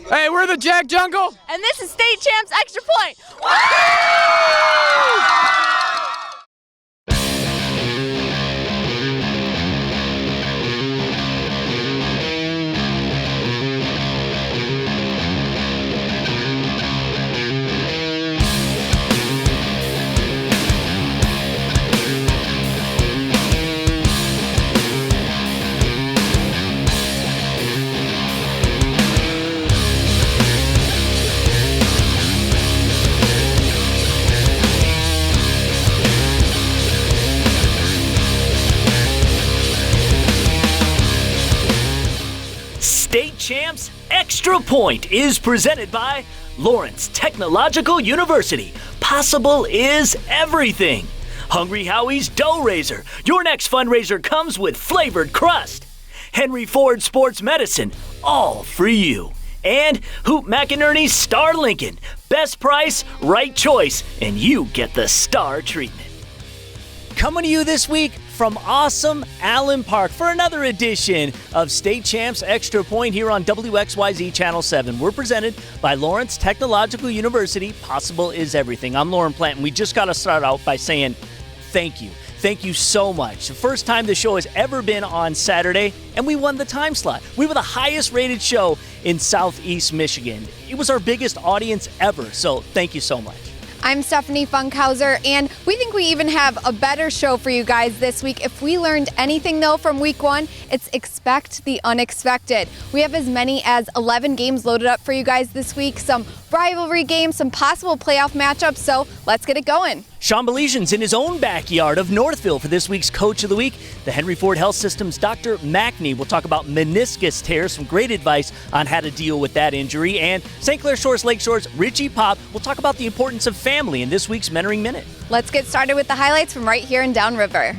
Hey, we're the Jack Jungle. And this is State Champs Extra Point. State Champs Extra Point is presented by Lawrence Technological University. Possible is everything. Hungry Howie's Dough Raiser. Your next fundraiser comes with flavored crust. Henry Ford Sports Medicine. All for you. And Hoop McInerney's Star Lincoln. Best price, right choice, and you get the star treatment. Coming to you this week from awesome Allen Park for another edition of State Champs Extra Point here on WXYZ Channel 7. We're presented by Lawrence Technological University. Possible is everything. I'm Lauren Plant, and we just got to start out by saying thank you. Thank you so much. The first time the show has ever been on Saturday, and we won the time slot. We were the highest rated show in Southeast Michigan. It was our biggest audience ever, so thank you so much. I'm Stephanie Funkhauser, and we think we even have a better show for you guys this week. If we learned anything, though, from week one, it's expect the unexpected. We have as many as 11 games loaded up for you guys this week, some rivalry games, some possible playoff matchups, so let's get it going. Sean Belesian's in his own backyard of Northville for this week's Coach of the Week. The Henry Ford Health System's Dr. Mackney will talk about meniscus tears, some great advice on how to deal with that injury. And St. Clair Shores Lake Shore's Richie Pop will talk about the importance of family in this week's Mentoring Minute. Let's get started with the highlights from right here in Downriver.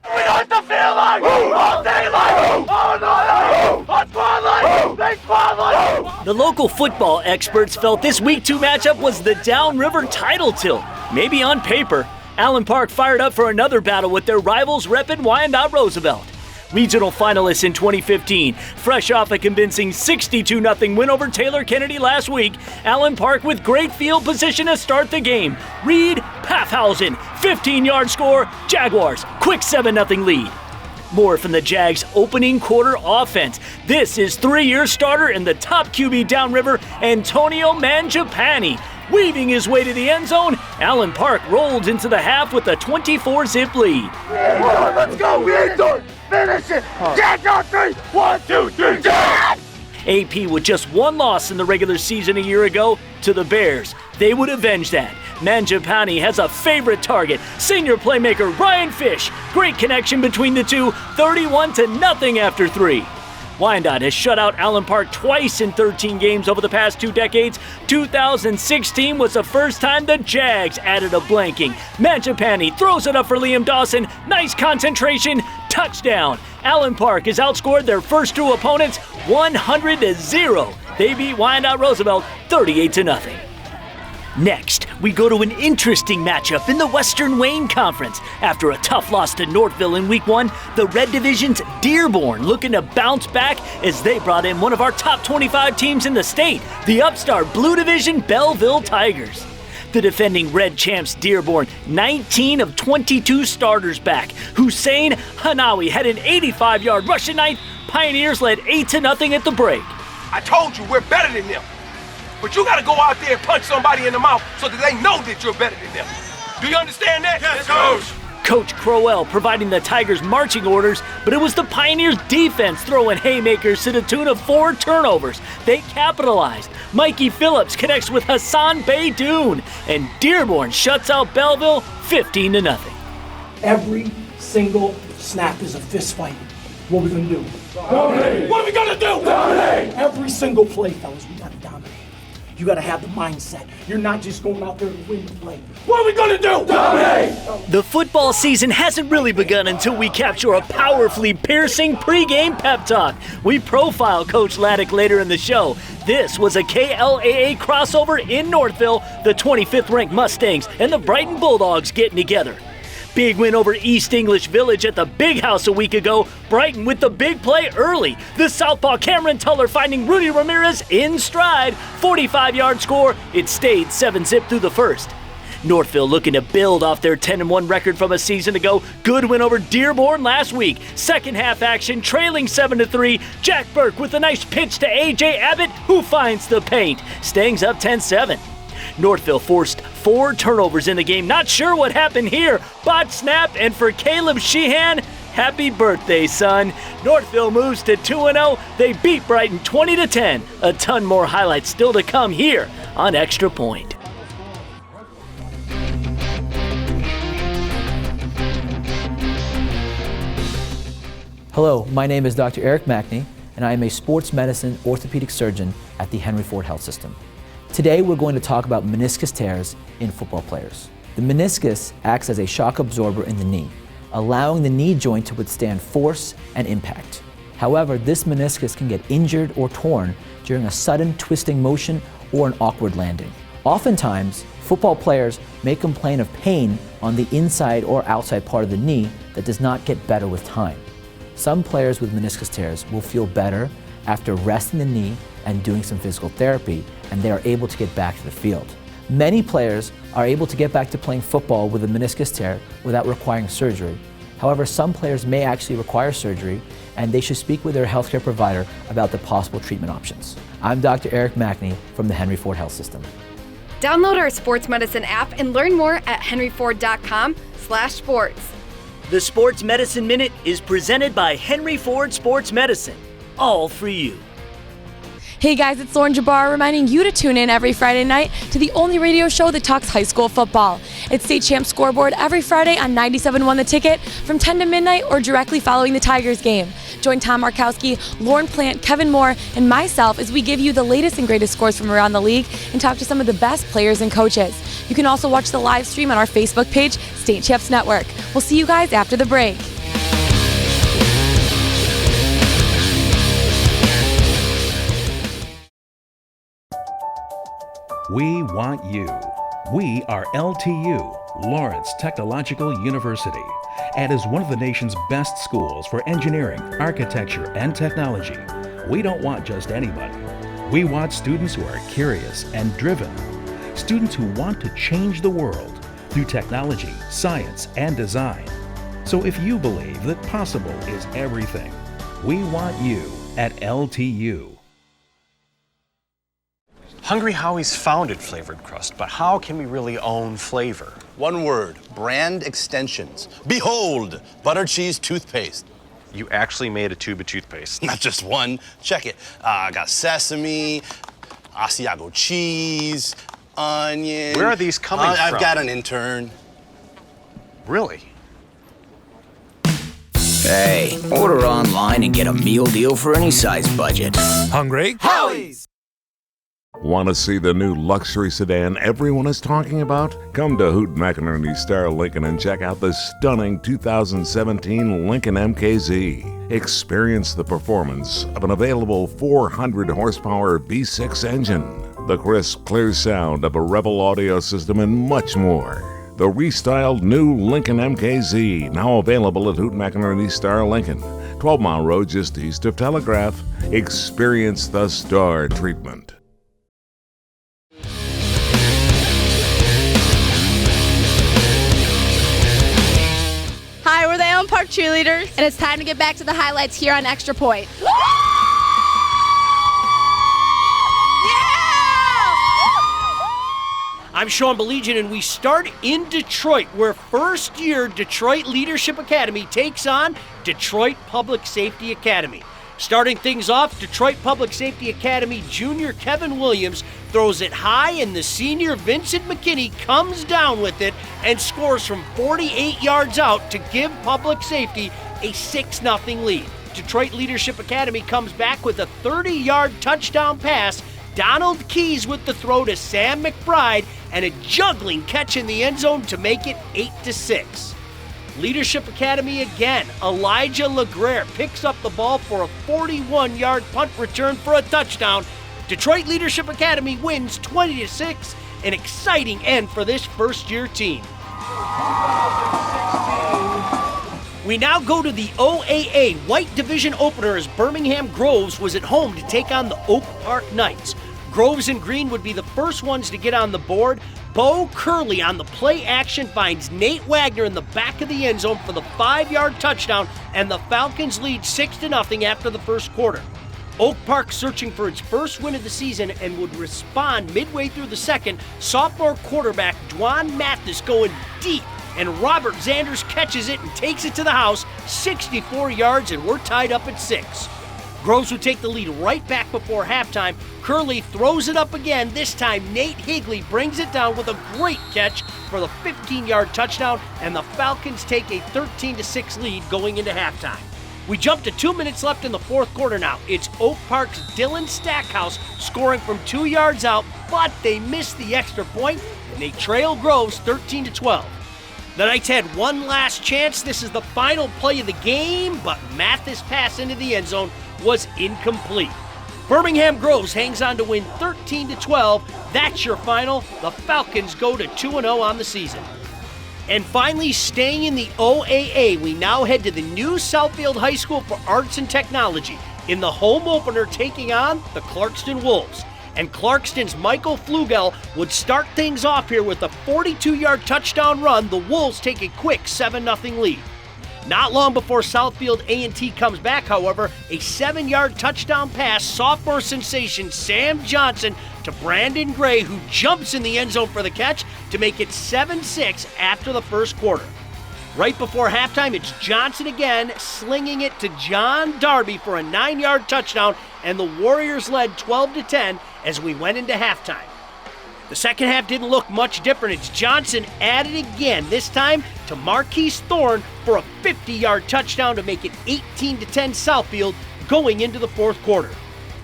We know what to feel like! All day like! All night like! On spotlight! Big spotlight! The local football experts felt this Week 2 matchup was the Downriver title tilt. Maybe on paper. Allen Park fired up for another battle with their rivals repping Wyandotte Roosevelt. Regional finalists in 2015, fresh off a convincing 62-0 win over Taylor Kennedy last week, Allen Park with great field position to start the game. Reed Paffhausen, 15-yard score, Jaguars, quick 7-0 lead. More from the Jags' opening quarter offense. This is three-year starter and the top QB downriver, Antonio Mangiapane. Weaving his way to the end zone, Allen Park rolled into the half with a 24-zip lead. Let's go! We ain't done! Finish it! Jack on three! 1, 2, 3, Jack! AP with just one loss in the regular season a year ago to the Bears. They would avenge that. Mangiapane has a favorite target, senior playmaker Ryan Fish. Great connection between the two, 31-0 after 3. Wyandotte has shut out Allen Park twice in 13 games over the past 2 decades. 2016 was the first time the Jags added a blanking. Mangiapane throws it up for Liam Dawson. Nice concentration. Touchdown. Allen Park has outscored their first 2 opponents 100-0. They beat Wyandotte Roosevelt 38-0. Next, we go to an interesting matchup in the Western Wayne Conference. After a tough loss to Northville in Week 1, the Red Division's Dearborn looking to bounce back as they brought in one of our top 25 teams in the state, the upstart Blue Division Belleville Tigers. The defending Red champs Dearborn, 19 of 22 starters back. Hussein Hanawi had an 85-yard rushing night. Pioneers led 8-0 at the break. I told you we're better than them. But you gotta go out there and punch somebody in the mouth so that they know that you're better than them. Do you understand that? Yes, Coach! Coach Crowell providing the Tigers marching orders, but it was the Pioneers' defense throwing haymakers to the tune of 4 turnovers. They capitalized. Mikey Phillips connects with Hassan Baydoun, and Dearborn shuts out Belleville 15-0. Every single snap is a fist fight. What are we gonna do? Dominate! What are we gonna do? Dominate! Every single play, fellas, we gotta dominate. You gotta have the mindset. You're not just going out there to win the play. What are we gonna do? Dominate! The football season hasn't really begun until we capture a powerfully piercing pregame pep talk. We profile Coach Laddick later in the show. This was a KLAA crossover in Northville, the 25th ranked Mustangs and the Brighton Bulldogs getting together. Big win over East English Village at the Big House a week ago. Brighton with the big play early. The southpaw Cameron Tuller finding Rudy Ramirez in stride. 45-yard score. It stayed 7-zip through the first. Northville looking to build off their 10-1 record from a season ago. Good win over Dearborn last week. Second half action, trailing 7-3. Jack Burke with a nice pitch to A.J. Abbott, who finds the paint. Staying up 10-7. Northville forced 4 turnovers in the game. Not sure what happened here. Bot snap, and for Caleb Sheehan, happy birthday, son. Northville moves to 2-0. They beat Brighton 20-10. A ton more highlights still to come here on Extra Point. Hello, my name is Dr. Eric Mackney, and I am a sports medicine orthopedic surgeon at the Henry Ford Health System. Today we're going to talk about meniscus tears in football players. The meniscus acts as a shock absorber in the knee, allowing the knee joint to withstand force and impact. However, this meniscus can get injured or torn during a sudden twisting motion or an awkward landing. Oftentimes, football players may complain of pain on the inside or outside part of the knee that does not get better with time. Some players with meniscus tears will feel better after resting the knee and doing some physical therapy, and they are able to get back to the field. Many players are able to get back to playing football with a meniscus tear without requiring surgery. However, some players may actually require surgery, and they should speak with their healthcare provider about the possible treatment options. I'm Dr. Eric Mackney from the Henry Ford Health System. Download our sports medicine app and learn more at henryford.com/sports. The Sports Medicine Minute is presented by Henry Ford Sports Medicine. All for you. Hey guys, it's Lauren Jabbar reminding you to tune in every Friday night to the only radio show that talks high school football. It's State Champ Scoreboard every Friday on 97.1 The Ticket from 10 to midnight or directly following the Tigers game. Join Tom Markowski, Lauren Plant, Kevin Moore, and myself as we give you the latest and greatest scores from around the league and talk to some of the best players and coaches. You can also watch the live stream on our Facebook page, State Champs Network. We'll see you guys after the break. We want you. We are LTU, Lawrence Technological University, and is one of the nation's best schools for engineering, architecture, and technology. We don't want just anybody. We want students who are curious and driven, students who want to change the world through technology, science, and design. So if you believe that possible is everything, we want you at LTU. Hungry Howie's founded flavored crust, but how can we really own flavor? One word, brand extensions. Behold, butter cheese toothpaste. You actually made a tube of toothpaste. Not just one, check it. I got sesame, Asiago cheese, onion. Where are these coming from? I've got an intern. Really? Hey, order online and get a meal deal for any size budget. Hungry Howie's! Want to see the new luxury sedan everyone is talking about? Come to Hoot McInerney Star Lincoln and check out the stunning 2017 Lincoln MKZ. Experience the performance of an available 400 horsepower V6 engine, the crisp, clear sound of a Rebel audio system, and much more. The restyled new Lincoln MKZ, now available at Hoot McInerney Star Lincoln, 12 Mile Road just east of Telegraph. Experience the Star treatment. Hi, we're the Allen Park cheerleaders, and it's time to get back to the highlights here on Extra Point. I'm Sean Belegian, and we start in Detroit, where first-year Detroit Leadership Academy takes on Detroit Public Safety Academy. Starting things off, Detroit Public Safety Academy junior Kevin Williams throws it high, and the senior Vincent McKinney comes down with it and scores from 48 yards out to give Public Safety a 6-0 lead. Detroit Leadership Academy comes back with a 30-yard touchdown pass. Donald Keys with the throw to Sam McBride, and a juggling catch in the end zone to make it 8-6. Leadership Academy again. Elijah LeGrere picks up the ball for a 41-yard punt return for a touchdown. Detroit Leadership Academy wins 20-6, an exciting end for this first-year team. We now go to the OAA White Division opener as Birmingham Groves was at home to take on the Oak Park Knights. Groves and Green would be the first ones to get on the board. Bo Curley on the play action finds Nate Wagner in the back of the end zone for the 5-yard touchdown, and the Falcons lead 6-0 after the first quarter. Oak Park searching for its first win of the season and would respond midway through the second. Sophomore quarterback Dwan Mathis going deep, and Robert Zanders catches it and takes it to the house, 64 yards, and we're tied up at 6. Groves would take the lead right back before halftime. Curley throws it up again. This time, Nate Higley brings it down with a great catch for the 15-yard touchdown, and the Falcons take a 13-6 lead going into halftime. We jump to 2 minutes left in the fourth quarter now. It's Oak Park's Dylan Stackhouse scoring from 2 yards out, but they miss the extra point, and they trail Groves 13-12. The Knights had one last chance. This is the final play of the game, but Mathis' pass into the end zone was incomplete. Birmingham Groves hangs on to win 13-12. That's your final. The Falcons go to 2-0 on the season. And finally, staying in the OAA, we now head to the new Southfield High School for Arts and Technology in the home opener taking on the Clarkston Wolves. And Clarkston's Michael Flugel would start things off here with a 42-yard touchdown run. The Wolves take a quick 7-0 lead. Not long before Southfield A&T comes back, however, a 7-yard touchdown pass, sophomore sensation Sam Johnson to Brandon Gray, who jumps in the end zone for the catch to make it 7-6 after the first quarter. Right before halftime, it's Johnson again, slinging it to John Darby for a 9-yard touchdown, and the Warriors led 12-10 as we went into halftime. The second half didn't look much different. It's Johnson at it again, this time to Marquise Thorne for a 50-yard touchdown to make it 18-10 Southfield going into the fourth quarter.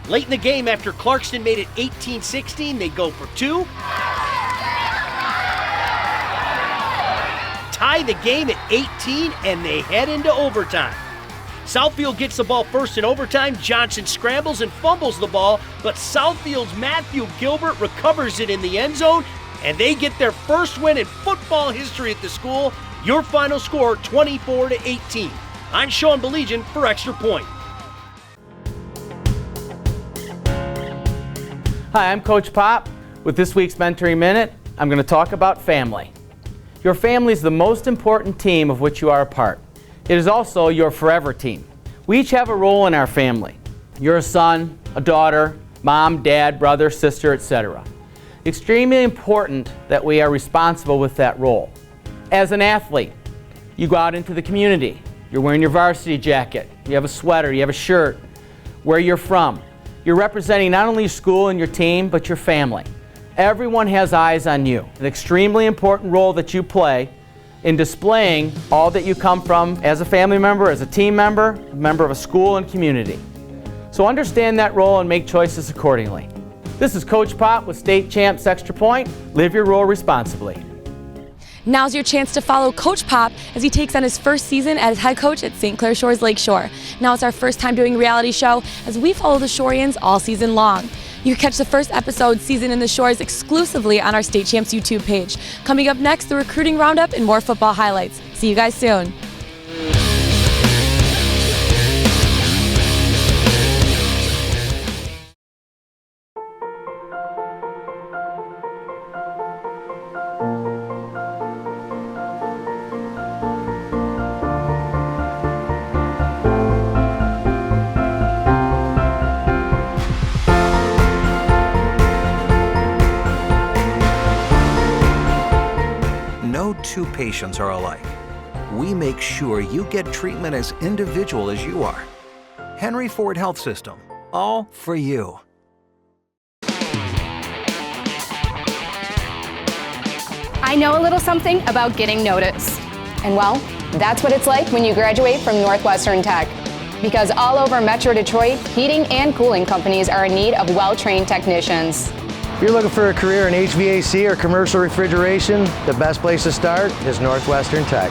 Late in the game, after Clarkston made it 18-16, they go for 2. Tie the game at 18, and they head into overtime. Southfield gets the ball first in overtime. Johnson scrambles and fumbles the ball, but Southfield's Matthew Gilbert recovers it in the end zone, and they get their first win in football history at the school. Your final score, 24-18. I'm Sean Belegian for Extra Point. Hi, I'm Coach Pop. With this week's Mentoring Minute, I'm going to talk about family. Your family is the most important team of which you are a part. It is also your forever team. We each have a role in our family. You're a son, a daughter, mom, dad, brother, sister, etc. Extremely important that we are responsible with that role. As an athlete, you go out into the community. You're wearing your varsity jacket. You have a sweater, you have a shirt, where you're from. You're representing not only your school and your team, but your family. Everyone has eyes on you. An extremely important role that you play in displaying all that you come from as a family member, as a team member, a member of a school and community. So understand that role and make choices accordingly. This is Coach Pop with State Champs Extra Point. Live your role responsibly. Now's your chance to follow Coach Pop as he takes on his first season as head coach at St. Clair Shores Lakeshore. Now it's our first time doing a reality show as we follow the Shoreans all season long. You can catch the first episode, Season in the Shores, exclusively on our State Champs YouTube page. Coming up next, the recruiting roundup and more football highlights. See you guys soon. No two patients are alike. We make sure you get treatment as individual as you are. Henry Ford Health System, all for you. I know a little something about getting noticed. And well, that's what it's like when you graduate from Northwestern Tech. Because all over Metro Detroit, heating and cooling companies are in need of well-trained technicians. If you're looking for a career in HVAC or commercial refrigeration, the best place to start is Northwestern Tech.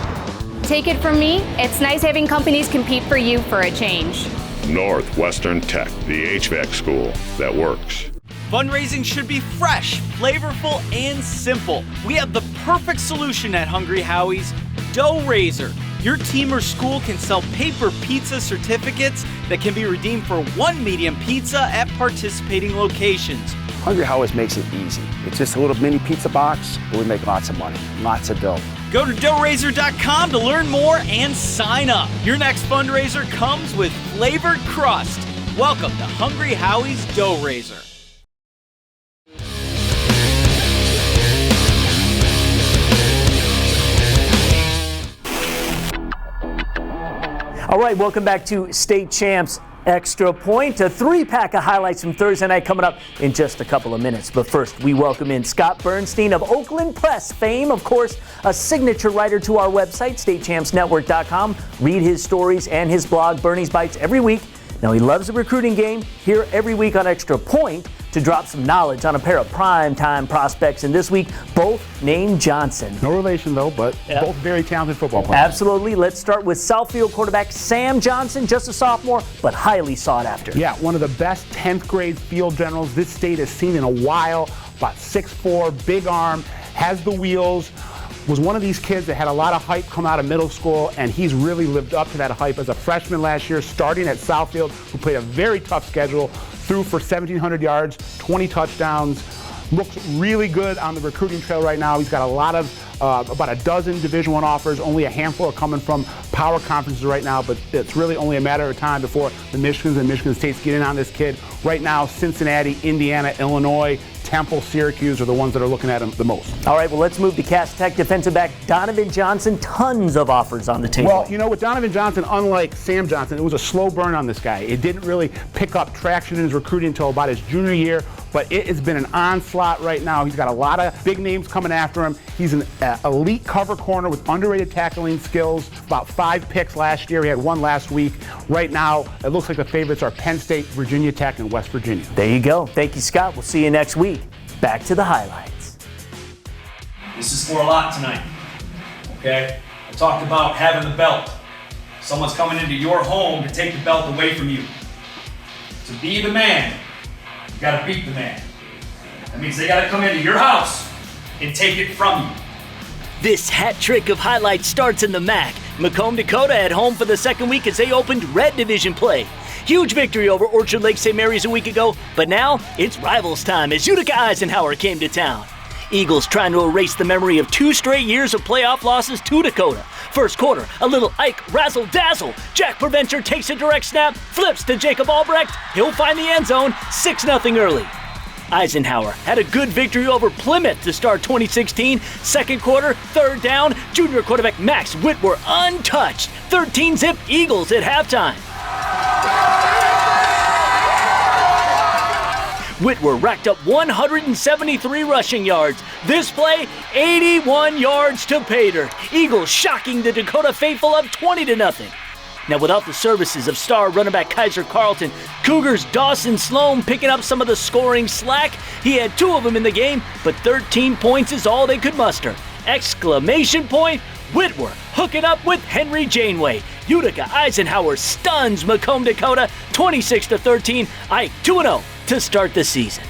Take it from me, it's nice having companies compete for you for a change. Northwestern Tech, the HVAC school that works. Fundraising should be fresh, flavorful, and simple. We have the perfect solution at Hungry Howie's, Dough Raiser. your team or school can sell paper pizza certificates that can be redeemed for 1 medium pizza at participating locations. Hungry Howie's makes it easy. It's just a little mini pizza box, but we make lots of money, lots of dough. Go to doughraiser.com to learn more and sign up. Your next fundraiser comes with flavored crust. Welcome to Hungry Howie's Dough Raiser. All right, welcome back to State Champs Extra Point, a 3-pack of highlights from Thursday night coming up in just a couple of minutes. But first, we welcome in Scott Bernstein of Oakland Press fame, of course, a signature writer to our website, statechampsnetwork.com. Read his stories and his blog, Bernie's Bites, every week. Now, he loves the recruiting game, here every week on Extra Point to drop some knowledge on a pair of prime-time prospects, and this week, both named Johnson. No relation, though, but both very talented football players. Absolutely. Let's start with Southfield quarterback Sam Johnson, just a sophomore, but highly sought after. Yeah, one of the best 10th grade field generals this state has seen in a while. About 6'4", big arm, has the wheels. Was one of these kids that had a lot of hype come out of middle school, and he's really lived up to that hype as a freshman last year, starting at Southfield, who played a very tough schedule, threw for 1,700 yards, 20 touchdowns, looks really good on the recruiting trail right now. He's got a lot of, about a dozen Division I offers, only a handful are coming from power conferences right now, but it's really only a matter of time before the Michigans and Michigan States get in on this kid. Right now, Cincinnati, Indiana, Illinois, Temple, Syracuse are the ones that are looking at him the most. All right, well, let's move to Cass Tech defensive back Donovan Johnson. Tons of offers on the table. Well, you know, with Donovan Johnson, unlike Sam Johnson, it was a slow burn on this guy. It didn't really pick up traction in his recruiting until about his junior year, but it has been an onslaught right now. He's got a lot of big names coming after him. He's an elite cover corner with underrated tackling skills. About 5 picks last year. He had 1 last week. Right now, it looks like the favorites are Penn State, Virginia Tech, and West Virginia. There you go. Thank you, Scott. We'll see you next week. Back to the highlights. This is for a lot tonight, okay? I talked about having the belt. Someone's coming into your home to take the belt away from you. To be the man, you gotta beat the man. That means they gotta come into your house and take it from you. This hat trick of highlights starts in the MAC. Macomb, Dakota at home for the second week as they opened Red Division play. Huge victory over Orchard Lake St. Mary's a week ago, but now it's rivals time as Utica Eisenhower came to town. Eagles trying to erase the memory of 2 straight years of playoff losses to Dakota. First quarter, a little Ike razzle-dazzle. Jack Preventer takes a direct snap, flips to Jacob Albrecht. He'll find the end zone, 6-0 early. Eisenhower had a good victory over Plymouth to start 2016. Second quarter, third down, junior quarterback Max Whitwer untouched. 13-zip Eagles at halftime. Whitwer racked up 173 rushing yards. This play, 81 yards to pay dirt. Eagles shocking the Dakota faithful up 20-0. Now, without the services of star running back Kaiser Carlton, Cougars' Dawson Sloan picking up some of the scoring slack. He had 2 of them in the game, but 13 points is all they could muster. Exclamation point, Whitwer hooking up with Henry Janeway. Utica Eisenhower stuns Macomb, Dakota, 26-13. Ike 2-0 to start the season.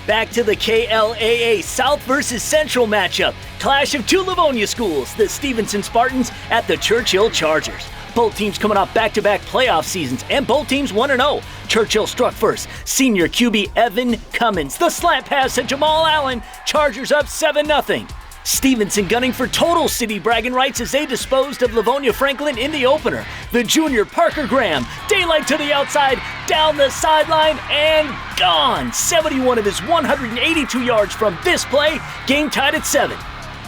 Back to the KLAA South versus Central matchup. Clash of 2 Livonia schools, the Stevenson Spartans at the Churchill Chargers. Both teams coming off back-to-back playoff seasons, and both teams 1-0. Churchill struck first. Senior QB Evan Cummins. The slant pass to Jamal Allen. Chargers up 7-0. Stevenson gunning for total city bragging rights as they disposed of Livonia Franklin in the opener. The junior Parker Graham, daylight to the outside, down the sideline, and gone. 71 of his 182 yards from this play, game tied at 7.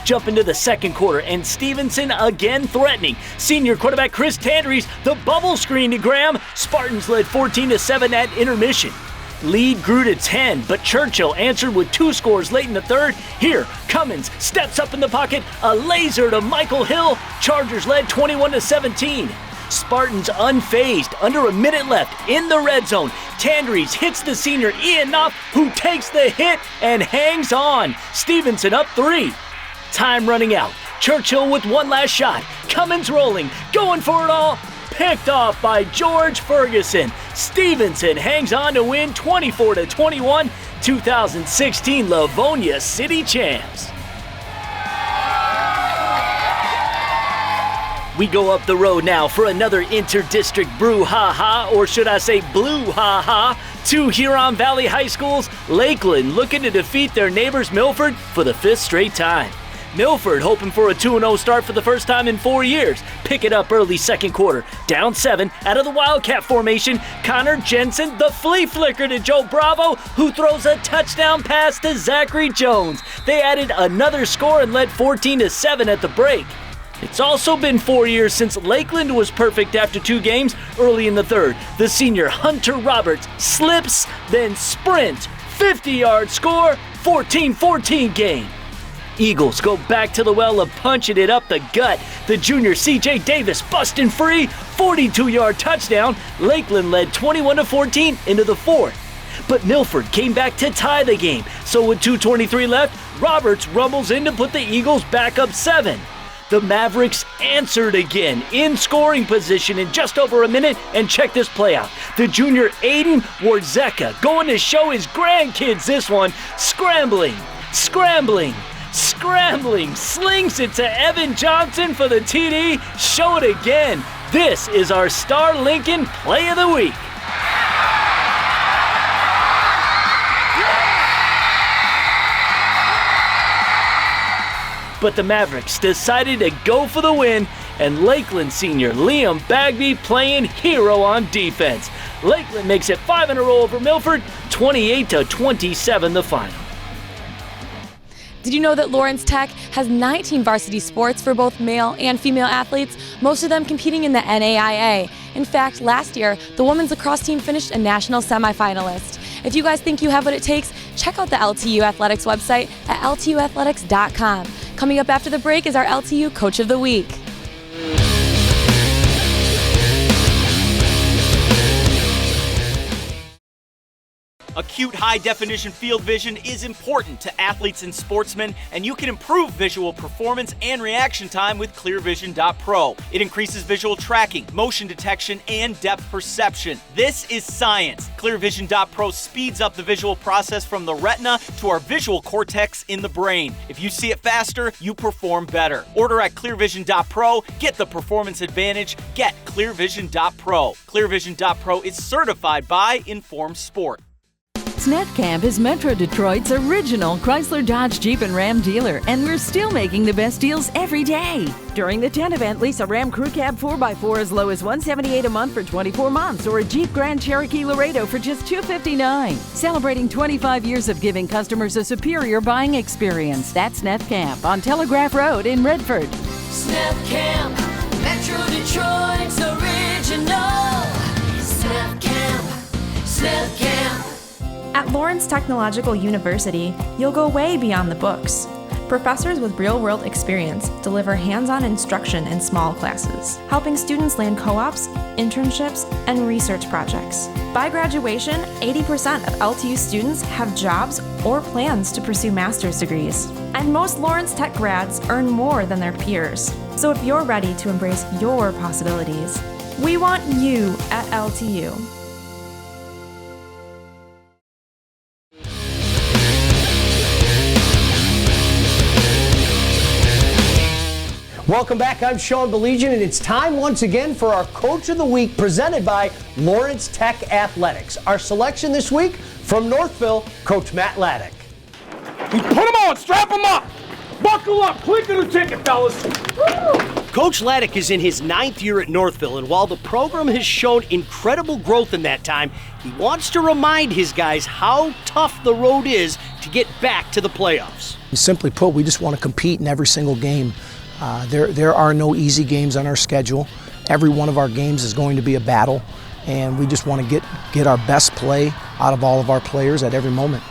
Jump into the second quarter, and Stevenson again threatening. Senior quarterback Chris Tandries, the bubble screen to Graham. Spartans led 14-7 at intermission. Lead grew to 10, but Churchill answered with 2 scores late in the third. Here, Cummins steps up in the pocket, a laser to Michael Hill. Chargers led 21-17. Spartans unfazed, under a minute left in the red zone. Tandries hits the senior Ian Knopf, who takes the hit and hangs on. Stevenson up 3. Time running out. Churchill with one last shot. Cummins rolling, going for it all. Picked off by George Ferguson. Stevenson hangs on to win 24-21, 2016 Livonia City Champs. We go up the road now for another inter-district brouhaha, or should I say blue-ha-ha. Two Huron Valley high schools, Lakeland looking to defeat their neighbors Milford for the 5th straight time. Milford hoping for a 2-0 start for the first time in 4 years. Pick it up early second quarter. Down 7 out of the Wildcat formation. Connor Jensen, the flea flicker to Joe Bravo, who throws a touchdown pass to Zachary Jones. They added another score and led 14-7 at the break. It's also been 4 years since Lakeland was perfect after 2 games. Early in the third, the senior Hunter Roberts slips, then sprints. 50-yard score, 14-14 game. Eagles go back to the well of punching it up the gut. The junior C.J. Davis busting free, 42-yard touchdown. Lakeland led 21-14 into the fourth. But Milford came back to tie the game. So with 2:23 left, Roberts rumbles in to put the Eagles back up 7. The Mavericks answered again in scoring position in just over a minute, and check this play out. The junior Aiden Warzeka going to show his grandkids this one, scrambling, slings it to Evan Johnson for the TD. Show it again. This is our Star Lincoln Play of the Week. But the Mavericks decided to go for the win, and Lakeland senior Liam Bagby playing hero on defense. Lakeland makes it 5 in a row over Milford, 28-27 the final. Did you know that Lawrence Tech has 19 varsity sports for both male and female athletes, most of them competing in the NAIA? In fact, last year, the women's lacrosse team finished a national semifinalist. If you guys think you have what it takes, check out the LTU Athletics website at ltuathletics.com. Coming up after the break is our LTU Coach of the Week. Acute high-definition field vision is important to athletes and sportsmen, and you can improve visual performance and reaction time with ClearVision.Pro. It increases visual tracking, motion detection, and depth perception. This is science. ClearVision.Pro speeds up the visual process from the retina to our visual cortex in the brain. If you see it faster, you perform better. Order at ClearVision.Pro. Get the performance advantage. Get ClearVision.Pro. ClearVision.Pro is certified by Informed Sport. Snet Camp is Metro Detroit's original Chrysler, Dodge, Jeep, and Ram dealer, and we're still making the best deals every day. During the 10 event, lease a Ram Crew Cab 4x4 as low as $178 a month for 24 months, or a Jeep Grand Cherokee Laredo for just $259. Celebrating 25 years of giving customers a superior buying experience. That's Snet Camp on Telegraph Road in Redford. Snet Camp, Metro Detroit's original. Snet Camp, Snet Camp. At Lawrence Technological University, you'll go way beyond the books. Professors with real-world experience deliver hands-on instruction in small classes, helping students land co-ops, internships, and research projects. By graduation, 80% of LTU students have jobs or plans to pursue master's degrees. And most Lawrence Tech grads earn more than their peers. So if you're ready to embrace your possibilities, we want you at LTU. Welcome back. I'm Sean Belegian, and it's time once again for our Coach of the Week presented by Lawrence Tech Athletics. Our selection this week from Northville, Coach Matt Laddick. Put them on, strap them up, buckle up, click on the ticket, fellas. Coach Laddick is in his 9th year at Northville, and while the program has shown incredible growth in that time, he wants to remind his guys how tough the road is to get back to the playoffs. Simply put, we just want to compete in every single game. There are no easy games on our schedule. Every one of our games is going to be a battle, and we just want to get our best play out of all of our players at every moment.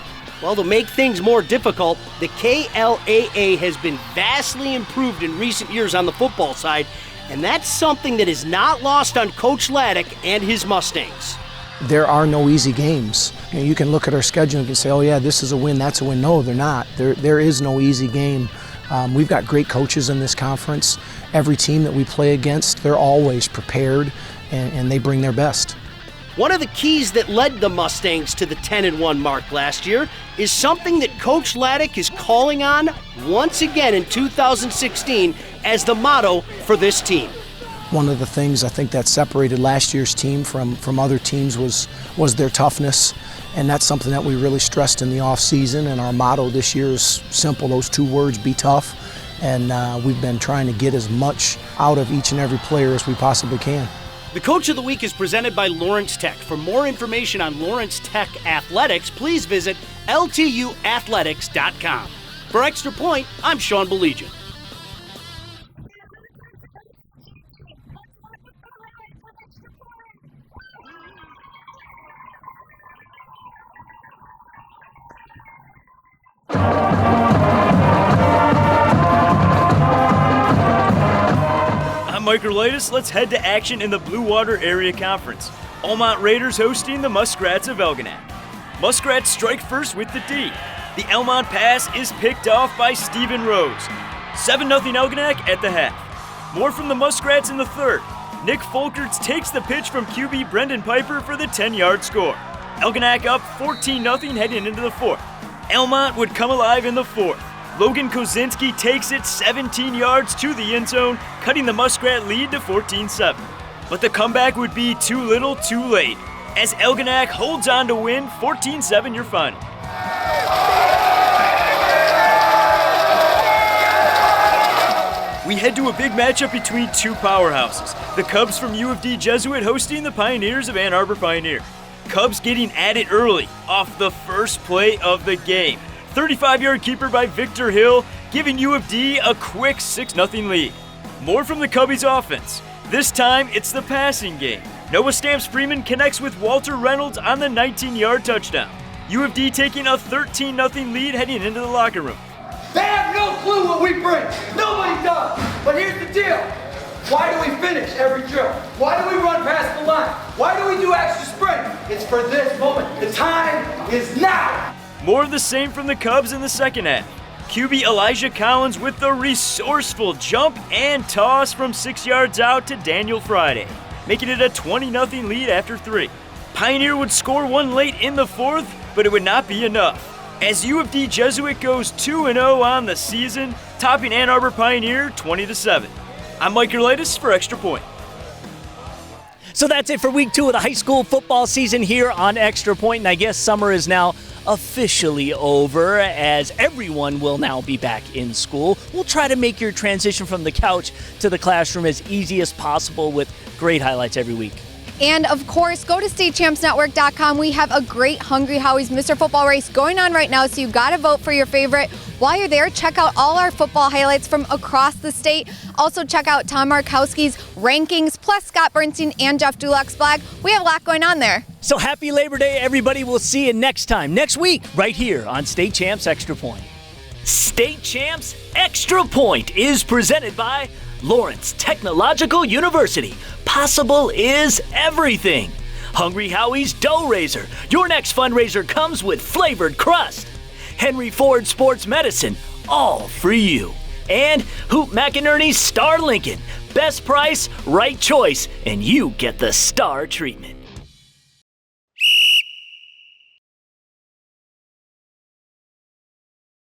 Well, to make things more difficult, the KLAA has been vastly improved in recent years on the football side, and that's something that is not lost on Coach Laddick and his Mustangs. There are no easy games. You can look at our schedule and you can say, oh yeah, this is a win, that's a win. No, they're not. There is no easy game. We've got great coaches in this conference. Every team that we play against, they're always prepared and they bring their best. One of the keys that led the Mustangs to the 10-1 mark last year is something that Coach Laddick is calling on once again in 2016 as the motto for this team. One of the things I think that separated last year's team from other teams was their toughness, and that's something that we really stressed in the off season. And our motto this year is simple: those two words, be tough. And we've been trying to get as much out of each and every player as we possibly can. The Coach of the Week is presented by Lawrence Tech. For more information on Lawrence Tech athletics, please visit ltuathletics.com. For Extra Point, I'm Sean Belegian. Microlitis, let's head to action in the Blue Water Area Conference. Almont Raiders hosting the Muskrats of Elginak. Muskrats strike first with the D. The Elmont pass is picked off by Stephen Rose. 7-0 Elginak at the half. More from the Muskrats in the third. Nick Folkerts takes the pitch from QB Brendan Piper for the 10-yard score. Elginak up 14-0 heading into the fourth. Elmont would come alive in the fourth. Logan Kozinski takes it 17 yards to the end zone, cutting the Muskrat lead to 14-7. But the comeback would be too little, too late, as Elginak holds on to win 14-7 your final. We head to a big matchup between two powerhouses. The Cubs from U of D Jesuit hosting the Pioneers of Ann Arbor Pioneer. Cubs getting at it early off the first play of the game. 35-yard keeper by Victor Hill, giving U of D a quick 6-0 lead. More from the Cubbies offense. This time, it's the passing game. Noah Stamps-Freeman connects with Walter Reynolds on the 19-yard touchdown. U of D taking a 13-0 lead heading into the locker room. They have no clue what we bring. Nobody does. But here's the deal. Why do we finish every drill? Why do we run past the line? Why do we do extra sprint? It's for this moment. The time is now. More of the same from the Cubs in the second half. QB Elijah Collins with the resourceful jump and toss from 6 yards out to Daniel Friday, making it a 20-0 lead after 3. Pioneer would score one late in the fourth, but it would not be enough, as U of D Jesuit goes 2-0 on the season, topping Ann Arbor Pioneer 20-7. I'm Mike Urlitis for Extra Point. So that's it for week 2 of the high school football season here on Extra Point, and I guess summer is now officially over, as everyone will now be back in school. We'll try to make your transition from the couch to the classroom as easy as possible with great highlights every week. And of course, go to statechampsnetwork.com. We have a great Hungry Howie's Mr. Football race going on right now, so you've got to vote for your favorite. While you're there, check out all our football highlights from across the state. Also check out Tom Markowski's rankings, plus Scott Bernstein and Jeff Dulak's blog. We have a lot going on there. So happy Labor Day, everybody. We'll see you next time, next week, right here on State Champs Extra Point. State Champs Extra Point is presented by Lawrence Technological University. Possible is everything. Hungry Howie's Dough Raiser. Your next fundraiser comes with flavored crust. Henry Ford Sports Medicine, all for you. And Hoop McInerney's Star Lincoln. Best price, right choice, and you get the star treatment.